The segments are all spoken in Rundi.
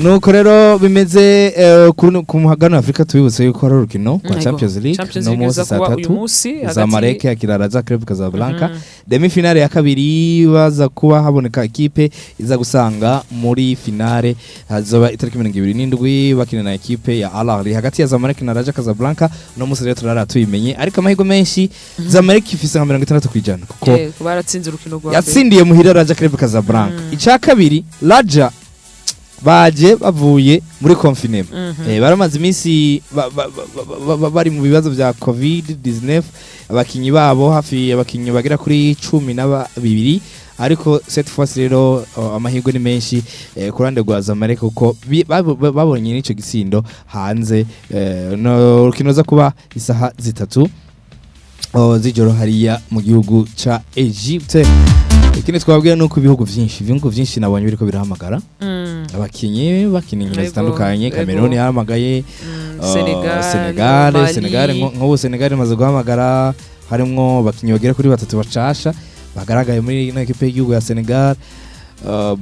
nuko rero bimeze ku muhagano Afrika tubibutse yuko ari urukino kwa Champions League no munsi saa 3 ZAMALEK yakira Radja KASABLANCA demi finale ya kabiri baza kuba haboneka equipe iza gusanga muri finale hazoba itariki 27 bakina na equipe ya Al Ahly hagati ya ZAMALEK na Radja KASABLANCA no munsi rero turara tubimenye ariko amahigo menshi ZAMALEK ifise 60% kuko baratsinze urukino rwa yatsindiye muhira Radja KASABLANCA icya kabiri Radja baje bavuye muri confinement baramaze iminsi bari mu bibazo bya COVID-19 abakinyi babo hafi abakinyi bagera kuri 12 ariko cette fois rero amahirwe ni menshi kurande rwa ZAMALEK kuko babonye n'ico gisindo hanze no rukinoza kuba isaha 3 zijoro hariya mu gihugu ca Egypte. Ikindi twabwiye nuko ibihugu byinshi nabonye biriko birahamagara abakinyi bakiningira zitandukanye Cameroon yahamagaye Senegal nk'ubu Senegal maze guhamagara harimwo bakinyi bagera kuri 3 bacasha bagaragaye muri na equipe y'igihugu ya Senegal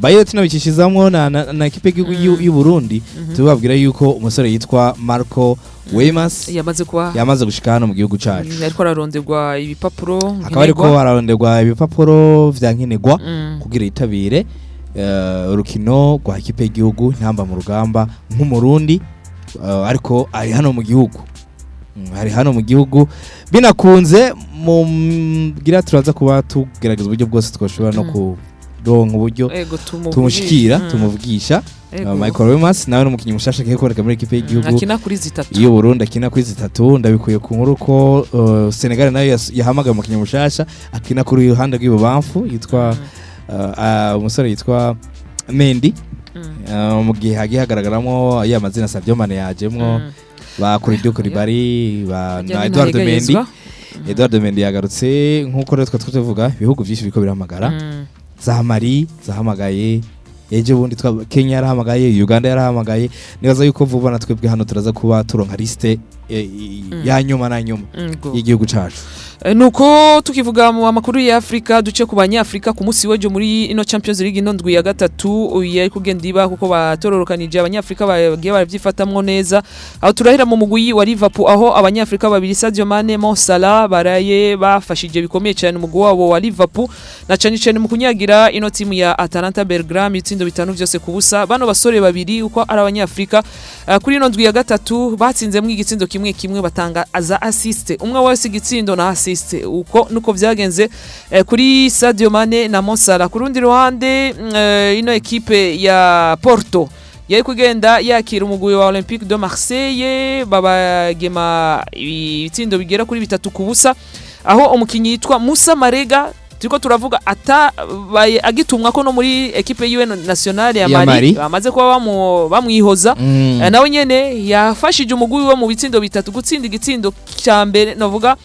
bayo tunabikishizamwo na equipe y'igihugu y'u Burundi tubabwira yuko umusore yitwa Marco Weymans yamaze gushika hano mu gihugu cyacu ariko araronderwa ibipapuro akaba ariko araronderwa ibipapuro vyankenerwa kugira itabire urukino rwa equipe y'igihugu ntamba mu rugamba nk'umurundi ariko ari hano mu gihugu binakunze mu gira turaza kuba tugerageza uburyo bwose twashobora no kuronka uburyo tumushikira tumuvugisha Michael Weymans nawe n'umukinyi mushasha kiye kuboneka muri equipe y'igihugu akina kuri 3 iyo Burundi akina kuri 3 ndabikuye ku nkuru ko Senegal nayo yahamagaye umukinyi mushasha akina kuri ruhande rw'ibubamfu yitwa umusore yitwa Mendy mu gihe hagiye hagaragaramo ya mazina Sadio Mane yajemwo ba Kuridio Kuribari ba Edouard Mendy yagarutse nkuko rero twavuga ibihugu byinshi biko birahamagara zahamagaye ejo bundi Kenya yarahamagaye Uganda yarahamagaye nibaza yuko vuba natwebwe hano turaza kuba turonka liste ya nyuma y'igihugu cyacu nuko tukivuga mu amakuru ya Afrika duce ku banyafrika ku munsi wejo muri ino Champions League indwi ya gatatu yari kugenda iba kuko batororokanije abanyafrika bagiye barabyifatamwo neza aho turahira mu mugwi wa Liverpool aho abanyafrika babiri Sadio Mane Mo Salah baraye bafashije bikomeye cyane umugwi wabo wa Liverpool na cyane mu kunyagira ino timu ya Atalanta Belgrade itsindo bitanu byose kubusa bano basore babiri uko ari abanyafrika kuri ino ndwi ya gatatu batsinze mu igitsindo kimwe batanga aza assist umwe wese igitsindo na assist uko nuko byagenze kuri Sadio Mane na Mo Salah ku rundi ruhande ino equipe ya Porto yari kugenda yakira umugwi wa Olympique de Marseille babagema ibitsindo bigera kuri 3 kubusa aho umukinyi yitwa Moussa Marega turiko turavuga agitumwa ko no muri equipe yiwe nationale ya Mali bamaze kuba bamwihoza nawe nyene yafashije umugwi we mu bitsindo 3 gutsinda igitsindo cyambere novuga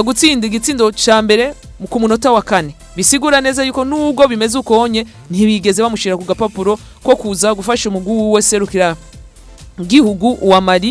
gutsinda igitsindo cyambere ku munota wa 4 bisigura neza yuko nubwo bimeze ukonye ntibigeze bamushira ku gapapuro ko kuza gufasha umugwi we serukira gihugu wa Mali